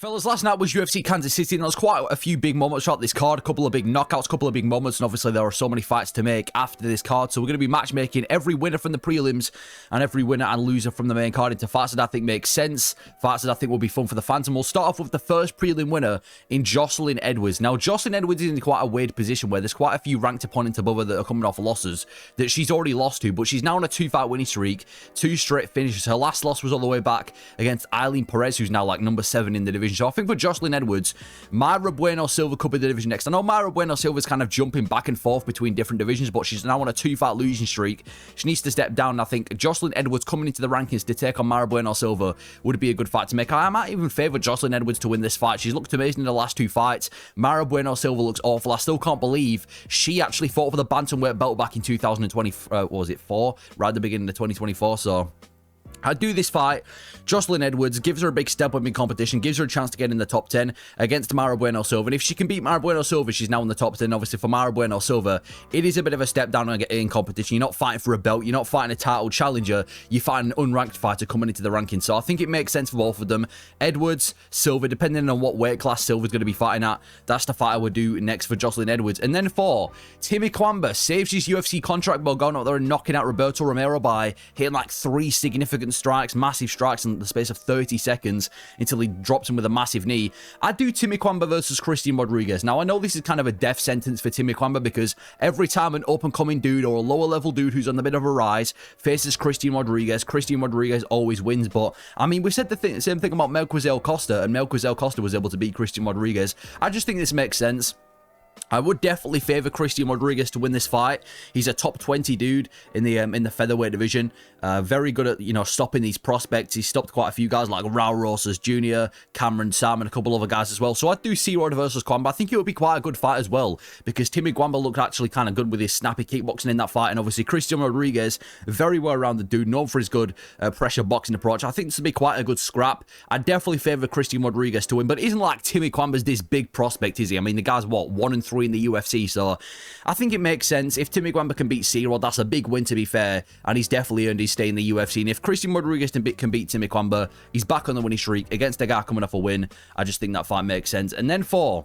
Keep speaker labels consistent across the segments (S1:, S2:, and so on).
S1: Fellas, last night was UFC Kansas City, and there was quite a few big moments throughout this card, a couple of big knockouts, a couple of big moments, and obviously there are so many fights to make after this card, so we're going to be matchmaking every winner from the prelims and every winner and loser from the main card into fights that I think make sense, fights that I think will be fun for the fans, and we'll start off with the first prelim winner in Jocelyn Edwards. Now, Jocelyn Edwards is in quite a weird position where there's quite a few ranked opponents above her that are coming off losses that she's already lost to, but she's now on a 2-fight winning streak, 2 straight finishes. Her last loss was all the way back against Eileen Perez, who's now like number 7 in the division, so I think for Jocelyn Edwards, Mayra Bueno Silva could be the division next. I know Mayra Bueno Silva's kind of jumping back and forth between different divisions, but she's now on a 2-fight losing streak. She needs to step down, and I think Jocelyn Edwards coming into the rankings to take on Mayra Bueno Silva would be a good fight to make. I might even favour Jocelyn Edwards to win this fight. She's looked amazing in the last 2 fights. Mayra Bueno Silva looks awful. I still can't believe she actually fought for the bantamweight belt back in 2020, what was it, 4? Right at the beginning of 2024, so I'd do this fight. Jocelyn Edwards gives her a big step up in competition, gives her a chance to get in the top 10 against Mayra Bueno Silva. And if she can beat Mayra Bueno Silva, she's now in the top 10. Obviously, for Mayra Bueno Silva, it is a bit of a step down in competition. You're not fighting for a belt. You're not fighting a title challenger. You're fighting an unranked fighter coming into the rankings. So I think it makes sense for both of them. Edwards, Silva, depending on what weight class Silva's going to be fighting at, that's the fight I would do next for Jocelyn Edwards. And then for Timmy Kwamba, saves his UFC contract by going out there and knocking out Roberto Romero by hitting like 3 significant strikes, massive strikes in the space of 30 seconds until he drops him with a massive knee. I'd do Timmy Kwamba versus Christian Rodriguez. Now, I know this is kind of a death sentence for Timmy Kwamba because every time an up-and-coming dude or a lower-level dude who's on the bit of a rise faces Christian Rodriguez always wins. But, I mean, we said the same thing about Melquizael Costa, and Melquizael Costa was able to beat Christian Rodriguez. I just think this makes sense. I would definitely favor Christian Rodriguez to win this fight. He's a top 20 dude in the featherweight division. Very good at, stopping these prospects. He's stopped quite a few guys like Raul Rosas Jr., Cameron Sam, and a couple other guys as well. So I'd do C-Rod versus Kwamba. I think it would be quite a good fight as well because Timmy Kwamba looked actually kind of good with his snappy kickboxing in that fight. And obviously Christian Rodriguez, very well-rounded dude, known for his good pressure boxing approach. I think this would be quite a good scrap. I'd definitely favor Christian Rodriguez to win, but it isn't like Timmy Kwamba's this big prospect, is he? I mean, the guy's, what, 1-3 in the UFC, so I think it makes sense. If Timmy Kwamba can beat C-Rod, that's a big win, to be fair, and he's definitely earned his stay in the UFC. And if Christian Rodriguez can beat Timmy Kwamba, he's back on the winning streak against a guy coming off a win. I just think that fight makes sense. And then for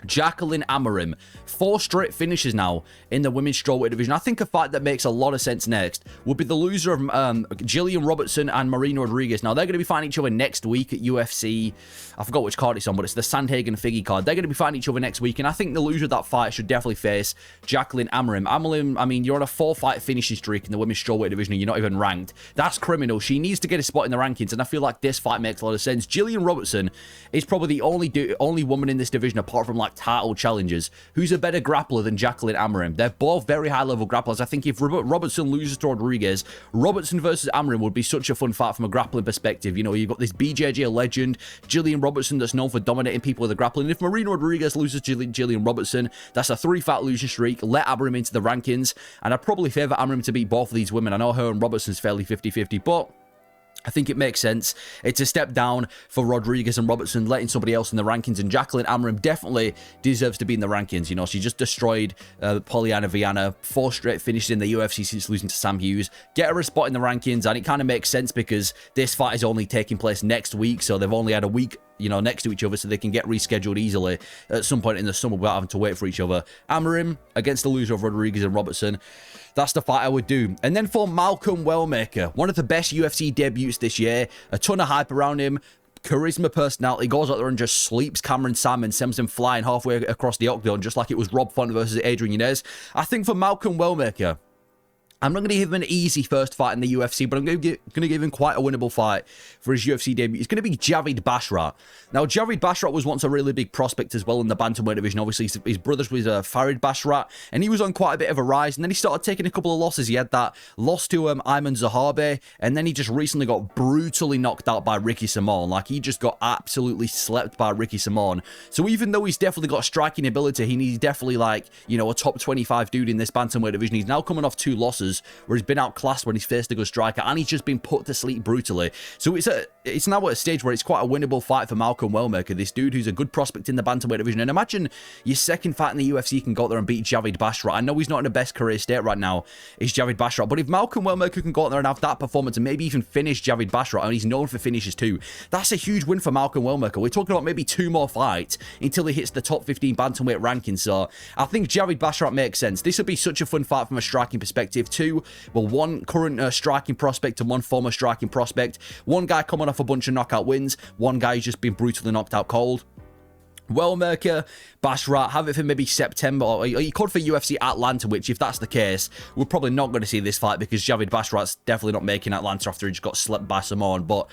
S1: Jacqueline Amorim, 4 straight finishes now in the women's strawweight division. I think a fight that makes a lot of sense next would be the loser of Jillian Robertson and Marina Rodriguez. Now, they're going to be fighting each other next week at UFC. I forgot which card it's on, but it's the Sandhagen Figgy card. They're going to be fighting each other next week, and I think the loser of that fight should definitely face Jacqueline Amorim. Amorim, I mean, you're on a 4-fight finishing streak in the women's strawweight division, and you're not even ranked. That's criminal. She needs to get a spot in the rankings, and I feel like this fight makes a lot of sense. Jillian Robertson is probably the only woman in this division, apart from like title challengers, who's a better grappler than Jacqueline Amorim. They're both very high-level grapplers. I think if Robertson loses to Rodriguez, Robertson versus Amorim would be such a fun fight from a grappling perspective. You've got this BJJ legend, Jillian Robertson, that's known for dominating people with the grappling. And if Marina Rodriguez loses to Jillian Robertson, that's a 3-fight losing streak. Let Amorim into the rankings, and I'd probably favor Amorim to beat both of these women. I know her and Robertson's fairly 50-50, but I think it makes sense. It's a step down for Rodriguez and Robertson, letting somebody else in the rankings, and Jacqueline Amorim definitely deserves to be in the rankings. She just destroyed Poliana Viana, 4 straight finishes in the UFC since losing to Sam Hughes. Get her a spot in the rankings, and it kind of makes sense because this fight is only taking place next week, so they've only had a week next to each other, so they can get rescheduled easily at some point in the summer without having to wait for each other. Amorim against the loser of Rodriguez and Robertson. That's the fight I would do. And then for Malcolm Wellmaker, one of the best UFC debuts this year. A ton of hype around him. Charisma, personality, goes out there and just sleeps Cameron Sam and sends him flying halfway across the octagon, just like it was Rob Font versus Adrian Yanez. I think for Malcolm Wellmaker, I'm not going to give him an easy first fight in the UFC, but I'm going to give him quite a winnable fight for his UFC debut. It's going to be Javid Bashrat. Now, Javid Bashrat was once a really big prospect as well in the bantamweight division. Obviously, his brothers was Farid Bashrat, and he was on quite a bit of a rise, and then he started taking a couple of losses. He had that loss to Ayman Zahabe, and then he just recently got brutally knocked out by Ricky Simon. Like, he just got absolutely slept by Ricky Simon. So even though he's definitely got striking ability, he's definitely like, a top 25 dude in this bantamweight division. He's now coming off 2 losses. losses, where he's been outclassed when he's faced a good striker, and he's just been put to sleep brutally. So it's now at a stage where it's quite a winnable fight for Malcolm Wellmaker, this dude who's a good prospect in the bantamweight division. And imagine your second fight in the UFC can go out there and beat Javid Basharat. I know he's not in the best career state right now, is Javid Basharat, but if Malcolm Wellmaker can go out there and have that performance and maybe even finish Javid Basharat, and he's known for finishes too, that's a huge win for Malcolm Wellmaker. We're talking about maybe 2 more fights until he hits the top 15 bantamweight ranking. So I think Javid Basharat makes sense. This would be such a fun fight from a striking perspective. 1 current striking prospect and 1 former striking prospect. 1 guy coming off a bunch of knockout wins. 1 guy who's just been brutally knocked out cold. Wellmaker, Basharat, have it for maybe September, or you could for UFC Atlanta, which, if that's the case, we're probably not going to see this fight because Javid Basharat's definitely not making Atlanta after he just got slept by Samoan. But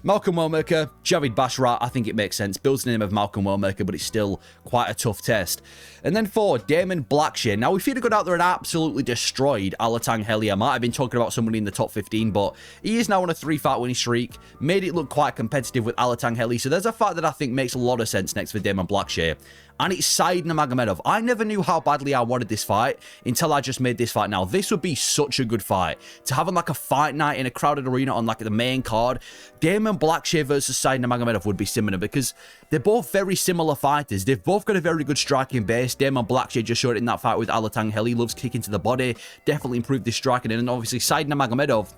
S1: Malcolm Wellmaker, Javid Basharat, I think it makes sense. Builds the name of Malcolm Wellmaker, but it's still quite a tough test. And then for Damon Blackshear. Now, if he'd have gone out there and absolutely destroyed Alatang Heli, I might have been talking about somebody in the top 15, but he is now on a 3-fight winning streak. Made it look quite competitive with Alatang Heli, so there's a fight that I think makes a lot of sense next for Damon Blackshear. And it's Said Nurmagomedov. I never knew how badly I wanted this fight until I just made this fight now. This would be such a good fight. To have like a fight night in a crowded arena on like the main card, Damon Blackshear versus Said Nurmagomedov would be similar because they're both very similar fighters. They've both got a very good striking base. Damon Blackshear just showed it in that fight with Alatang Heli. Loves kicking to the body. Definitely improved his striking. And then obviously Said Nurmagomedov,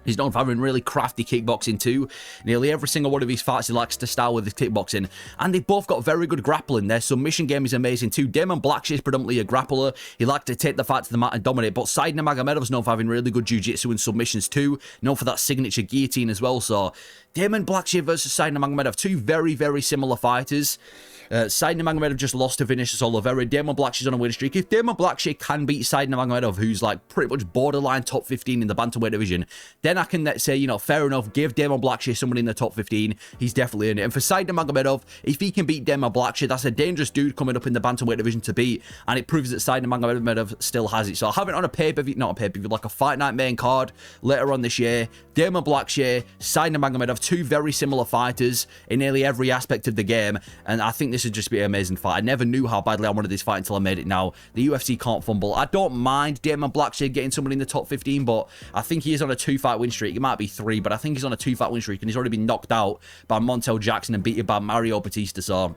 S1: he's known for having really crafty kickboxing too. Nearly every single one of his fights he likes to style with his kickboxing. And they've both got very good grappling. Their submission game is amazing too. Damon Blackshear is predominantly a grappler. He likes to take the fight to the mat and dominate. But Said Nurmagomedov's known for having really good jiu-jitsu and submissions too. Known for that signature guillotine as well. So Damon Blackshear versus Said Nurmagomedov. 2 very, very similar fighters. Said Nurmagomedov just lost to Vinicius Oliveira. Damon Blackshear's on a winning streak. If Damon Blackshear can beat Said Nurmagomedov, who's like pretty much borderline top 15 in the bantamweight division, then I can say, you know, fair enough, give Damon Blackshear someone in the top 15. He's definitely in it. And for Said Nurmagomedov, if he can beat Damon Blackshear, that's a dangerous dude coming up in the bantamweight division to beat, and it proves that Said Nurmagomedov still has it. So I have it on a pay-per-view, not a pay-per-view, like a fight night main card later on this year. Damon Blackshear, Said Nurmagomedov, 2 very similar fighters in nearly every aspect of the game, and I think this would just be an amazing fight. I never knew how badly I wanted this fight until I made it now. The UFC can't fumble. I don't mind Damon Blackshear getting someone in the top 15, but I think he is on a 2-fight win streak. It might be 3, but I think he's on a 2-fight win streak, and he's already been knocked out by Montel Jackson and beaten by Mario Batista. So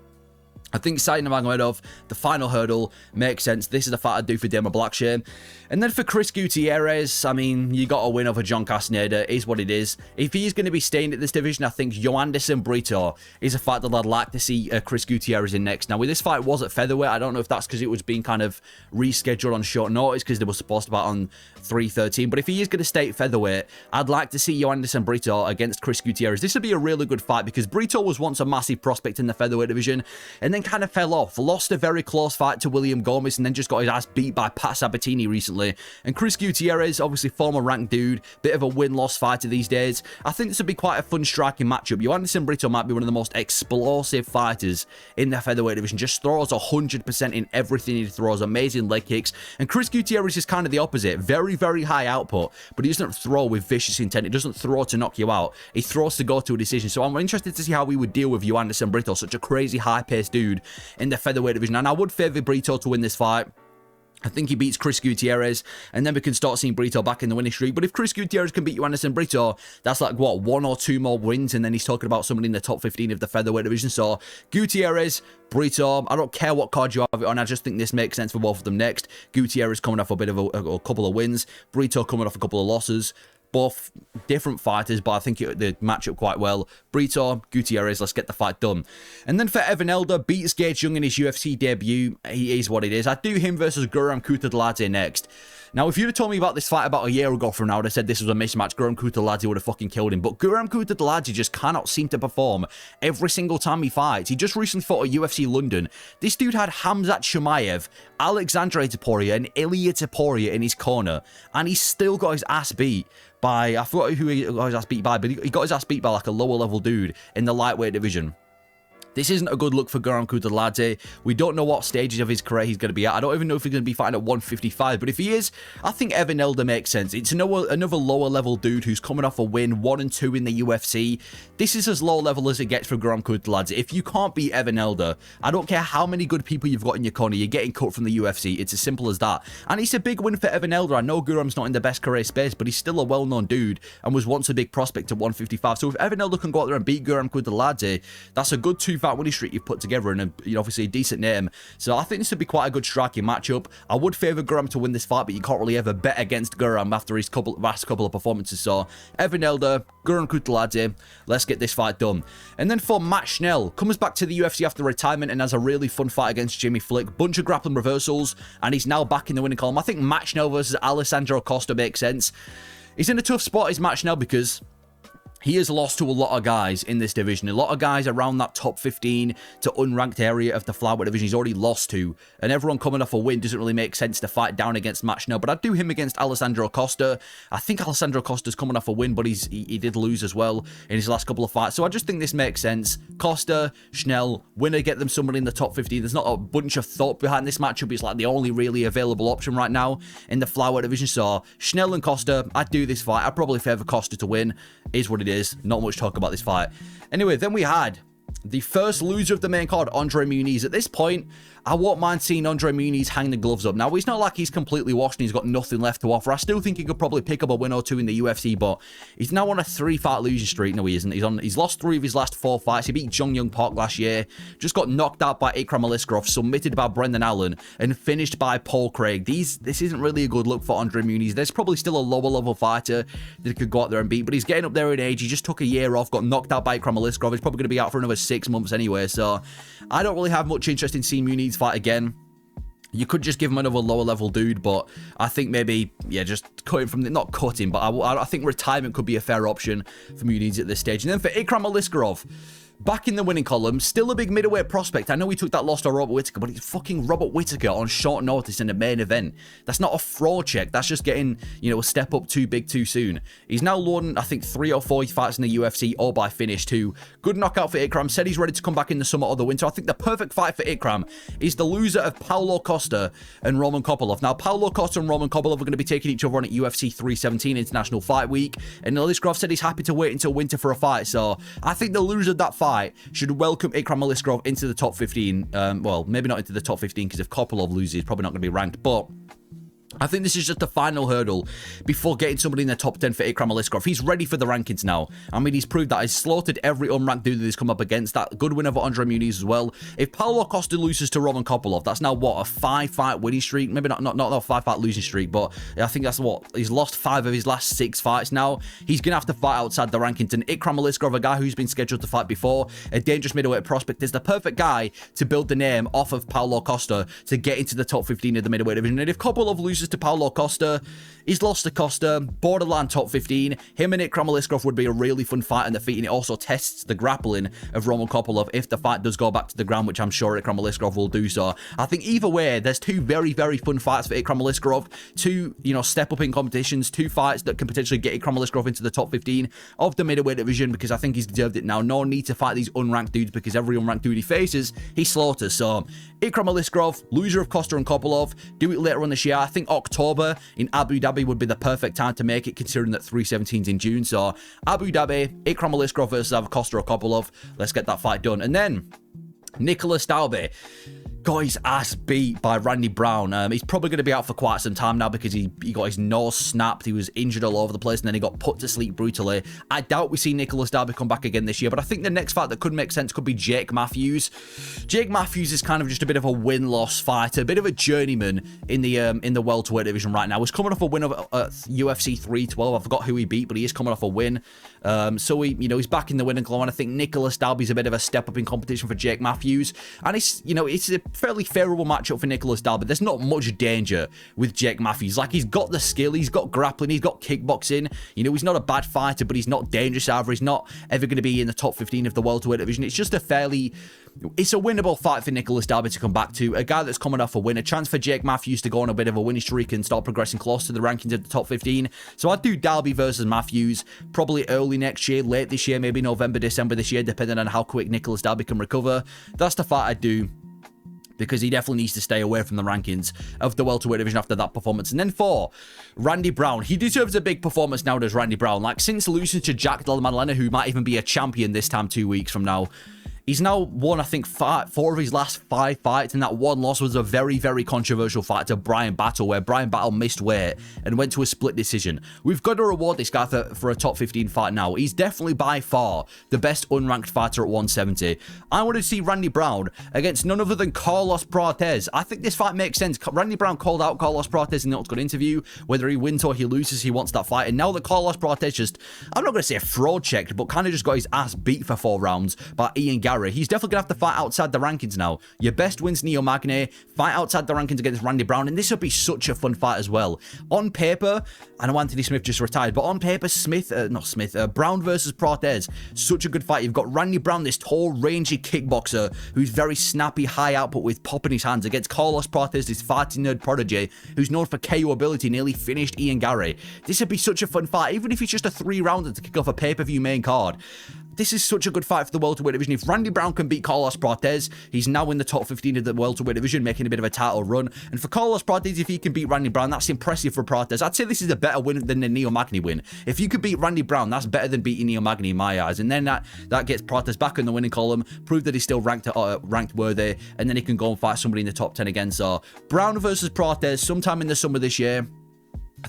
S1: I think Said Nurmagomedov, the final hurdle, makes sense. This is the fight I'd do for Damon Blackshear. And then for Chris Gutierrez, I mean, you got a win over John Castaneda. Is what it is. If he's going to be staying at this division, I think Joanderson Brito is a fight that I'd like to see Chris Gutierrez in next. Now, with this fight was at featherweight. I don't know if that's because it was being kind of rescheduled on short notice because they were supposed to fight on 313. But if he is going to stay at featherweight, I'd like to see Joanderson Brito against Chris Gutierrez. This would be a really good fight because Brito was once a massive prospect in the featherweight division and then kind of fell off. Lost a very close fight to William Gomez and then just got his ass beat by Pat Sabatini recently. And Chris Gutierrez, obviously former ranked dude, bit of a win-loss fighter these days. I think this would be quite a fun striking matchup. Joanderson Brito might be one of the most explosive fighters in the featherweight division. Just throws 100% in everything he throws. Amazing leg kicks. And Chris Gutierrez is kind of the opposite. Very, very high output, but he doesn't throw with vicious intent. He doesn't throw to knock you out. He throws to go to a decision. So I'm interested to see how we would deal with Joanderson Brito, such a crazy high-paced dude in the featherweight division. And I would favour Brito to win this fight. I think he beats Chris Gutierrez, and then we can start seeing Brito back in the winning streak. But if Chris Gutierrez can beat Joanderson Brito, that's like, what, 1 or 2 more wins, and then he's talking about somebody in the top 15 of the featherweight division. So, Gutierrez, Brito, I don't care what card you have it on, I just think this makes sense for both of them next. Gutierrez coming off a bit of a couple of wins, Brito coming off a couple of losses. Both different fighters, but I think they match up quite well. Brito, Gutierrez, let's get the fight done. And then for Evan Elder, beats Gage Young in his UFC debut. He is what it is. I'd do him versus Guram Kutadladze next. Now, if you'd have told me about this fight about a year ago from now, I'd have said this was a mismatch. Guram Kutadladze would have fucking killed him. But Guram Kutadladze just cannot seem to perform every single time he fights. He just recently fought at UFC London. This dude had Hamzat Shumayev, Alexandre Topuria, and Ilya Topuria in his corner. And he still got his ass beat by, I forgot who he got his ass beat by, but he got his ass beat by like a lower level dude in the lightweight division. This isn't a good look for Guram Kudalade. We don't know what stages of his career he's going to be at. I don't even know if he's going to be fighting at 155, but if he is, I think Evan Elder makes sense. It's another lower level dude who's coming off a win, 1 and 2 in the UFC. This is as low level as it gets for Guram Kudalade. If you can't beat Evan Elder, I don't care how many good people you've got in your corner, you're getting cut from the UFC. It's as simple as that. And it's a big win for Evan Elder. I know Guram's not in the best career space, but he's still a well-known dude and was once a big prospect at 155. So if Evan Elder can go out there and beat Guram Kudalade, that's a good 2-fight winning streak you've put together, and obviously a decent name. So I think this would be quite a good striking matchup. I would favour Guram to win this fight, but you can't really ever bet against Guram after his last couple of performances. So Evan Elder, Guram Kudalade, let's get this fight done. And then for Matt Schnell, comes back to the UFC after retirement and has a really fun fight against Jimmy Flick. Bunch of grappling reversals, and he's now back in the winning column. I think Matt Schnell versus Alessandro Costa makes sense. He's in a tough spot, is Matt Schnell, because he has lost to a lot of guys in this division. A lot of guys around that top 15 to unranked area of the flyweight division he's already lost to. And everyone coming off a win doesn't really make sense to fight down against Matt Schnell. But I'd do him against Alessandro Costa. I think Alessandro Costa's coming off a win, but he did lose as well in his last couple of fights. So I just think this makes sense. Costa, Schnell, winner, get them somebody in the top 15. There's not a bunch of thought behind this matchup. It's like the only really available option right now in the flyweight division. So Schnell and Costa, I'd do this fight. I'd probably favour Costa to win. Is what it is. Not much talk about this fight. Anyway, then we had the first loser of the main card, Andre Muniz. At this point, I won't mind seeing Andre Muniz hang the gloves up. Now, it's not like he's completely washed and he's got nothing left to offer. I still think he could probably pick up a win or two in the UFC, but he's now on a 3-fight losing streak. No, he isn't. He's lost 3 of his last 4 fights. He beat Jung Young Park last year, just got knocked out by Ikram Aliskerov, submitted by Brendan Allen, and finished by Paul Craig. This isn't really a good look for Andre Muniz. There's probably still a lower level fighter that could go out there and beat, but he's getting up there in age. He just took a year off, got knocked out by Ikram Aliskerov. He's probably going to be out for another 6 months anyway, so I don't really have much interest in seeing Muniz fight again. You could just give him another lower level dude, but I think maybe, yeah, just cut him from not cut him, but I think retirement could be a fair option for Muniz at this stage. And then for Ikram Aliskerov, back in the winning column, still a big middleweight prospect. I know he took that loss to Robert Whittaker, but he's fucking Robert Whittaker on short notice in the main event. That's not a fraud check. That's just getting, a step up too big too soon. He's now won, I think, 3 or 4 fights in the UFC, all by finish too. Good knockout for Ikram. Said he's ready to come back in the summer or the winter. I think the perfect fight for Ikram is the loser of Paulo Costa and Roman Kopylov. Now, Paulo Costa and Roman Kopylov are going to be taking each other on at UFC 317 International Fight Week, and Aliskerov said he's happy to wait until winter for a fight. So I think the loser of that fight should welcome Ikram Aliskerov into the top 15. Well, maybe not into the top 15, because if Kopylov loses, he's probably not going to be ranked, but I think this is just the final hurdle before getting somebody in the top 10 for Ikram Aliskerov. He's ready for the rankings now. I mean, he's proved that. He's slaughtered every unranked dude that he's come up against. That good win over Andre Muniz as well. If Paulo Costa loses to Roman Kopylov, that's now what, a 5-fight winning streak? Maybe not a 5-fight losing streak, but I think that's what, he's lost 5 of his last 6 fights now. He's going to have to fight outside the rankings, and Ikram Aliskerov, a guy who's been scheduled to fight before, a dangerous middleweight prospect, is the perfect guy to build the name off of Paulo Costa to get into the top 15 of the middleweight division. And if Kopylov loses to Paulo Costa, he's lost to Costa, borderline top 15. Him and Ikram Aliskerov would be a really fun fight in the feet, and it also tests the grappling of Roman Kopylov if the fight does go back to the ground, which I'm sure Ikram Aliskerov will do. So I think either way, there's 2 very, very fun fights for Ikram Aliskerov. 2, step up in competitions, 2 fights that can potentially get Ikram Aliskerov into the top 15 of the middleweight division, because I think he's deserved it now. No need to fight these unranked dudes, because every unranked dude he faces, he slaughters. So Ikram Aliskerov, loser of Costa and Kopylov, do it later on this year. I think October in Abu Dhabi would be the perfect time to make it, considering that 317's in June. So Abu Dhabi, Ikram Aliskerov versus Costa or Kopylov. Let's get that fight done. And then Nicholas Dalby got his ass beat by Randy Brown. He's probably going to be out for quite some time now, because he got his nose snapped. He was injured all over the place, and then he got put to sleep brutally. I doubt we see Nicholas Dalby come back again this year, but I think the next fight that could make sense could be Jake Matthews. Jake Matthews is kind of just a bit of a win-loss fighter, a bit of a journeyman in the welterweight division right now. He's coming off a win of UFC 312. I forgot who he beat, but he is coming off a win. So he's back in the winning column, and I think Nicholas Dalby's a bit of a step up in competition for Jake Matthews, and it's a fairly favourable matchup for Nicholas Dalby. There's not much danger with Jake Matthews. Like, he's got the skill, he's got grappling, he's got kickboxing. He's not a bad fighter, but he's not dangerous either. He's not ever going to be in the top 15 of the welterweight division. It's just a fairly it's a winnable fight for Nicholas Dalby to come back to. A guy that's coming off a win. A chance for Jake Matthews to go on a bit of a winning streak and start progressing close to the rankings of the top 15. So I'd do Dalby versus Matthews probably early next year, late this year, maybe November, December this year, depending on how quick Nicholas Dalby can recover. That's the fight I'd do, because he definitely needs to stay away from the rankings of the welterweight division after that performance. And then for Randy Brown, he deserves a big performance now, does Randy Brown. Like, since losing to Jack Della Maddalena, who might even be a champion this time 2 weeks from now, he's now won, I think, 4 of his last 5 fights, and that one loss was a very, very controversial fight to Brian Battle, where Brian Battle missed weight and went to a split decision. We've got to reward this guy for a top 15 fight now. He's definitely by far the best unranked fighter at 170. I want to see Randy Brown against none other than Carlos Prates. I think this fight makes sense. Randy Brown called out Carlos Prates in the Octagon interview. Whether he wins or he loses, he wants that fight. And now that Carlos Prates just, I'm not going to say fraud checked, but kind of just got his ass beat for 4 rounds by Ian Garry. He's definitely going to have to fight outside the rankings now. Your best wins Neo Magny, fight outside the rankings against Randy Brown, and this would be such a fun fight as well. On paper, I know Anthony Smith just retired, but on paper, Brown versus Prates, such a good fight. You've got Randy Brown, this tall, rangy kickboxer who's very snappy, high output with pop in his hands, against Carlos Prates, this fighting nerd prodigy who's known for KO ability, nearly finished Ian Garry. This would be such a fun fight, even if it's just a 3-rounder to kick off a pay-per-view main card. This is such a good fight for the welterweight division. If Randy Brown can beat Carlos Prates, he's now in the top 15 of the welterweight division, making a bit of a title run. And for Carlos Prates, if he can beat Randy Brown, that's impressive for Prates. I'd say this is a better win than the Neo Magny win. If you could beat Randy Brown, that's better than beating Neo Magny in my eyes. And then that gets Prates back in the winning column, prove that he's still ranked worthy, and then he can go and fight somebody in the top 10 again. So Brown versus Prates sometime in the summer this year.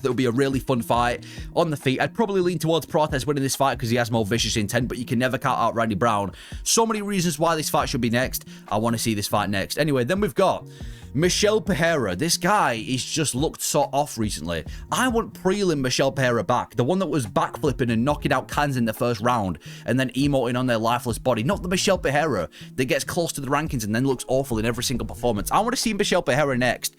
S1: That would be a really fun fight on the feet. I'd probably lean towards Prates winning this fight because he has more vicious intent, but you can never count out Randy Brown. So many reasons why this fight should be next. I want to see this fight next. Anyway, then we've got Michel Pereira. This guy is just looked so off recently. I want prelim Michel Pereira back. The one that was backflipping and knocking out cans in the first round and then emoting on their lifeless body. Not the Michel Pereira that gets close to the rankings and then looks awful in every single performance. I want to see Michel Pereira next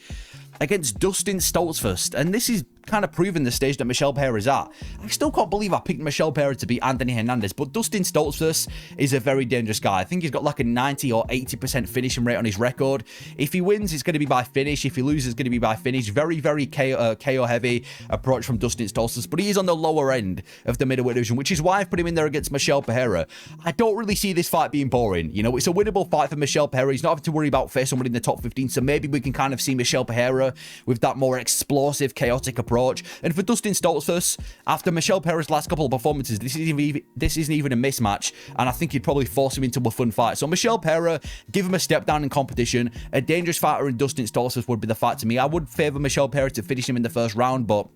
S1: against Dustin Stoltzfus, and this is kind of proving the stage that Michel Pereira is at. I still can't believe I picked Michel Pereira to beat Anthony Hernandez, but Dustin Stoltzfus is a very dangerous guy. I think he's got like a 90 or 80% finishing rate on his record. If he wins, it's going to be by finish. If he loses, it's going to be by finish. Very, very KO heavy approach from Dustin Stoltzfus, but he is on the lower end of the middleweight division, which is why I've put him in there against Michel Pereira. I don't really see this fight being boring. You know, it's a winnable fight for Michel Pereira. He's not having to worry about facing somebody in the top 15, so maybe we can kind of see Michel Pereira with that more explosive, chaotic approach. And for Dustin Stoltzfus, after Michel Pereira's last couple of performances, this isn't even a mismatch, and I think he'd probably force him into a fun fight. So Michel Pereira, give him a step down in competition. A dangerous fighter in Dustin Stoltzfus would be the fight to me. I would favour Michel Pereira to finish him in the first round, but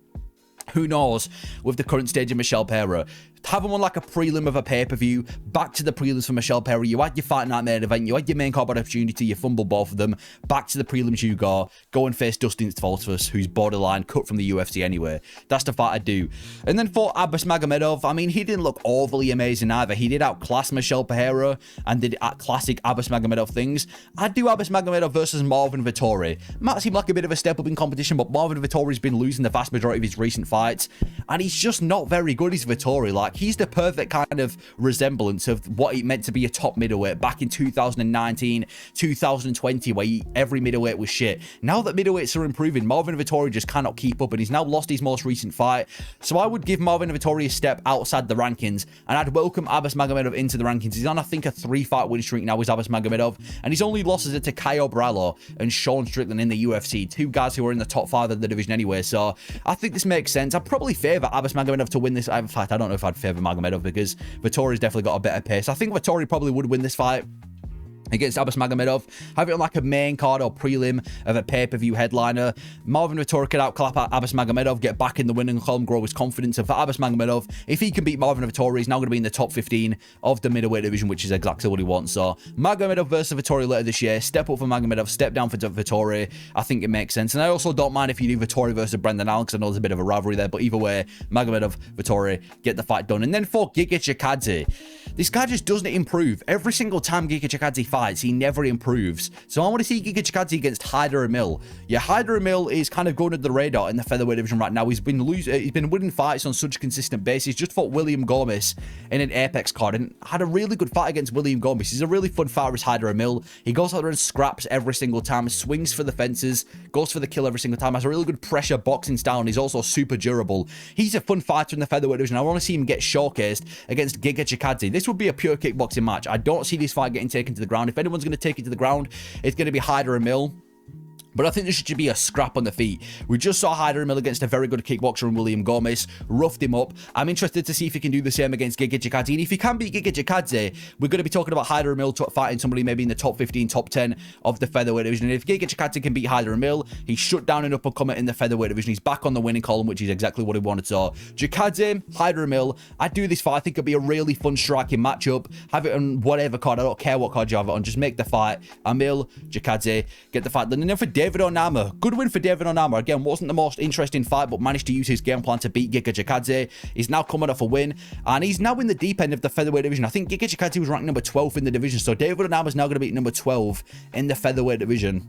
S1: who knows with the current stage of Michel Pereira. Have him on like a prelim of a pay-per-view. Back to the prelims for Michel Pereira. You had your fight night main event. You had your main card opportunity. You fumbled both of them. Back to the prelims you go. Go and face Dustin Stoltzfus, who's borderline cut from the UFC anyway. That's the fight I do. And then for Abbas Magomedov, I mean, he didn't look overly amazing either. He did outclass Michel Pereira and did classic Abbas Magomedov things. I'd do Abbas Magomedov versus Marvin Vettori. Might seem like a bit of a step up in competition, but Marvin Vettori's been losing the vast majority of his recent fights, and he's just not very good as Vettori. Like, he's the perfect kind of resemblance of what it meant to be a top middleweight back in 2019, 2020, where every middleweight was shit. Now that middleweights are improving, Marvin Vettori just cannot keep up, and he's now lost his most recent fight. So I would give Marvin Vettori a step outside the rankings, and I'd welcome Abbas Magomedov into the rankings. He's on, I think, a 3-fight win streak now with Abbas Magomedov, and his only losses are to Caio Brallo and Sean Strickland in the UFC, 2 guys who are in the top 5 of the division anyway. So I think this makes sense. I'd probably favour Abbas Magomedov to win this. In fact, I don't know if I'd favour Magomedov because Vettori's definitely got a better pace. I think Vettori probably would win this fight against Abbas Magomedov. Have it on like a main card or prelim of a pay-per-view headliner. Marvin Vettori could outclap Abbas Magomedov, get back in the winning column, grow his confidence. And for Abbas Magomedov, if he can beat Marvin Vettori, he's now going to be in the top 15 of the middleweight division, which is exactly what he wants. So Magomedov versus Vettori later this year. Step up for Magomedov, step down for Vettori. I think it makes sense. And I also don't mind if you do Vettori versus Brendan Allen, because I know there's a bit of a rivalry there. But either way, Magomedov, Vettori, get the fight done. And then for Giga Chikadze, This guy just doesn't improve. Every single time Giga Chikadze fights, he never improves. So I want to see Giga Chikadze against Hyder Emil. Yeah, Hyder Emil is kind of going under the radar in the featherweight division right now. He's been winning fights on such a consistent basis. Just fought William Gomez in an Apex card and had a really good fight against William Gomez. He's a really fun fighter as Hyder Emil. He goes out there and scraps every single time, swings for the fences, goes for the kill every single time, has a really good pressure boxing style, and he's also super durable. He's a fun fighter in the featherweight division. I want to see him get showcased against Giga Chikadze. This would be a pure kickboxing match. I don't see this fight getting taken to the ground. If anyone's going to take it to the ground, it's going to be Hyder Emil. But I think there should be a scrap on the feet. We just saw Hyder Emil against a very good kickboxer in William Gomez. Roughed him up. I'm interested to see if he can do the same against Giga Chikadze. And if he can beat Giga Chikadze, we're going to be talking about Hyder Emil fighting somebody maybe in the top 15, top 10 of the featherweight division. And if Giga Chikadze can beat Hyder Emil, he's shut down an uppercut in the featherweight division. He's back on the winning column, which is exactly what he wanted. So Chikadze, Hyder Emil, I'd do this fight. I think it'd be a really fun striking matchup. Have it on whatever card. I don't care what card you have it on. Just make the fight. Emil, Chikadze, get the fight done. And then for David Onama, good win for David Onama. Again, wasn't the most interesting fight, but managed to use his game plan to beat Giga Chikadze. He's now coming off a win, and he's now in the deep end of the featherweight division. I think Giga Chikadze was ranked number 12 in the division, so David Onama is now going to be number 12 in the featherweight division.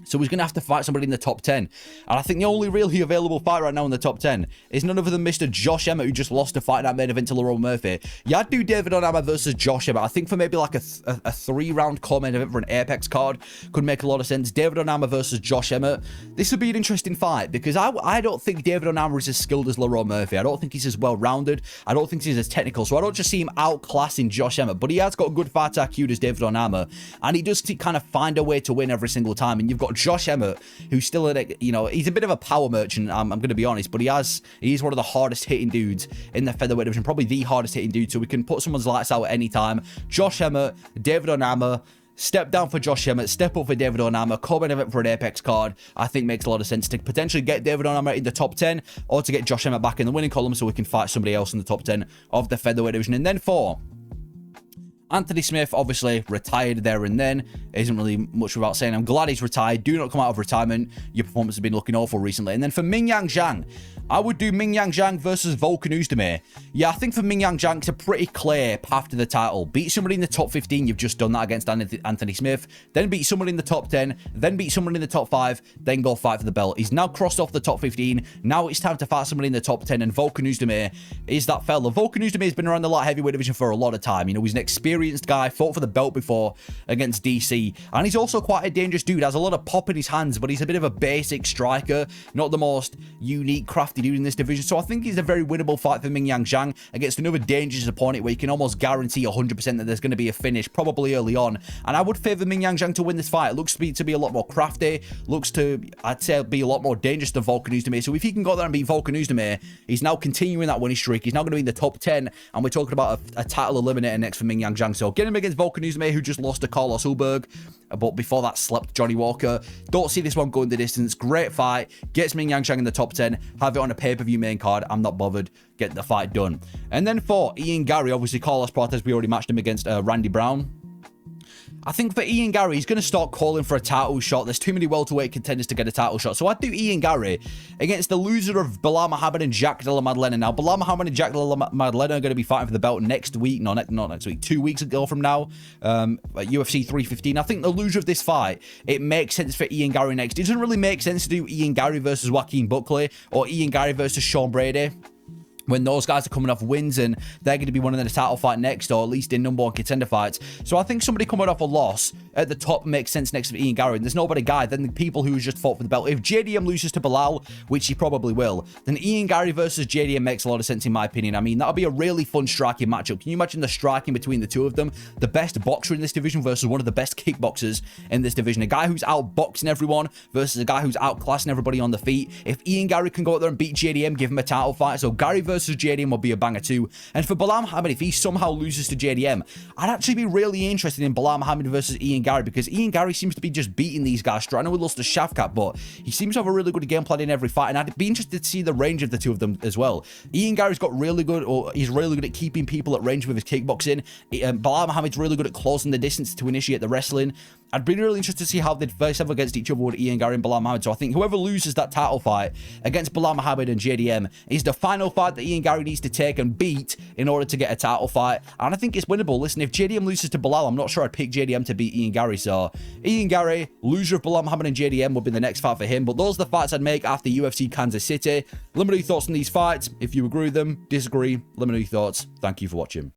S1: So he's going to have to fight somebody in the top 10. And I think the only really available fight right now in the top 10 is none other than Mr. Josh Emmett, who just lost a fight in that main event to Lerone Murphy. Yeah, I'd do David Onama versus Josh Emmett. I think for maybe like a 3-round co-main event for an Apex card could make a lot of sense. David Onama versus Josh Emmett. This would be an interesting fight because I don't think David Onama is as skilled as Lerone Murphy. I don't think he's as well-rounded. I don't think he's as technical. So I don't just see him outclassing Josh Emmett. But he has got good fight IQ as David Onama. And he does kind of find a way to win every single time. And you've got Josh Emmett, who's still he's a bit of a power merchant, I'm going to be honest, but he's one of the hardest hitting dudes in the featherweight division, probably the hardest hitting dude, so we can put someone's lights out at any time. Josh Emmett, David Onama, step down for Josh Emmett, step up for David Onama, co-main event for an Apex card, I think makes a lot of sense to potentially get David Onama in the top 10 or to get Josh Emmett back in the winning column so we can fight somebody else in the top 10 of the featherweight division. And then for Anthony Smith, obviously retired there and then. Isn't really much without saying. I'm glad he's retired. Do not come out of retirement. Your performance has been looking awful recently. And then for Mingyang Zhang, I would do Mingyang Zhang versus Volkan Oezdemir. Yeah, I think for Mingyang Zhang, it's a pretty clear path to the title. Beat somebody in the top 15. You've just done that against Anthony Smith. Then beat someone in the top 10. Then beat someone in the top 5. Then go fight for the belt. He's now crossed off the top 15. Now it's time to fight somebody in the top 10. And Volkan Oezdemir is that fella. Volkan Oezdemir has been around the light heavyweight division for a lot of time. You know, he's an experienced guy. Fought for the belt before against DC. And he's also quite a dangerous dude. Has a lot of pop in his hands, but he's a bit of a basic striker. Not the most unique, crafty dude in this division. So I think he's a very winnable fight for Mingyang Zhang against another dangerous opponent where you can almost guarantee 100% that there's going to be a finish, probably early on. And I would favor Mingyang Zhang to win this fight. It looks to be a lot more crafty. Looks to, I'd say, be a lot more dangerous than Volkan Oezdemir. So if he can go there and beat Volkan Oezdemir, he's now continuing that winning streak. He's now going to be in the top 10. And we're talking about a title eliminator next for Mingyang Zhang. So get him against Volkan Oezdemir, who just lost to Carlos Ulberg, but before that slept Johnny Walker. Don't see this one going the distance. Great fight. Gets Mingyang Zhang in the top 10. Have it on a pay-per-view main card. I'm not bothered. Get the fight done. And then for Ian Gary, obviously Carlos Prates, we already matched him against Randy Brown. I think for Ian Gary, he's going to start calling for a title shot. There's too many welterweight contenders to get a title shot. So I'd do Ian Gary against the loser of Bilal Muhammad and Jack Della Maddalena. Now, Bilal Muhammad and Jack Della Maddalena are going to be fighting for the belt next week. No, not next week. 2 weeks ago from now. At UFC 315. I think the loser of this fight, it makes sense for Ian Gary next. It doesn't really make sense to do Ian Gary versus Joaquin Buckley or Ian Gary versus Sean Brady, when those guys are coming off wins and they're going to be winning the title fight next, or at least in number one contender fights. So I think somebody coming off a loss at the top makes sense next to Ian Gary. And there's nobody guy than the people who just fought for the belt. If JDM loses to Bilal, which he probably will, then Ian Gary versus JDM makes a lot of sense in my opinion. I mean, that'll be a really fun striking matchup. Can you imagine the striking between the two of them? The best boxer in this division versus one of the best kickboxers in this division. A guy who's outboxing everyone versus a guy who's outclassing everybody on the feet. If Ian Gary can go out there and beat JDM, give him a title fight. So Gary versus JDM will be a banger too. And for Bilal Muhammad, if he somehow loses to JDM, I'd actually be really interested in Bilal Muhammad versus Ian Gary, because Ian Gary seems to be just beating these guys. I know he lost to Shafkat, but he seems to have a really good game plan in every fight, and I'd be interested to see the range of the two of them as well. Ian Gary's got really good, or he's really good at keeping people at range with his kickboxing. Bilal Muhammad's really good at closing the distance to initiate the wrestling. I'd be really interested to see how they'd face off against each other with Ian Gary and Bilal Muhammad. So I think whoever loses that title fight against Bilal Muhammad and JDM is the final fight that Ian Gary needs to take and beat in order to get a title fight. And I think it's winnable. Listen, if JDM loses to Bilal, I'm not sure I'd pick JDM to beat Ian Gary. So Ian Gary, loser of Bilal Muhammad and JDM, would be the next fight for him. But those are the fights I'd make after UFC Kansas City. Let me know your thoughts on these fights. If you agree with them, disagree, let me know your thoughts. Thank you for watching.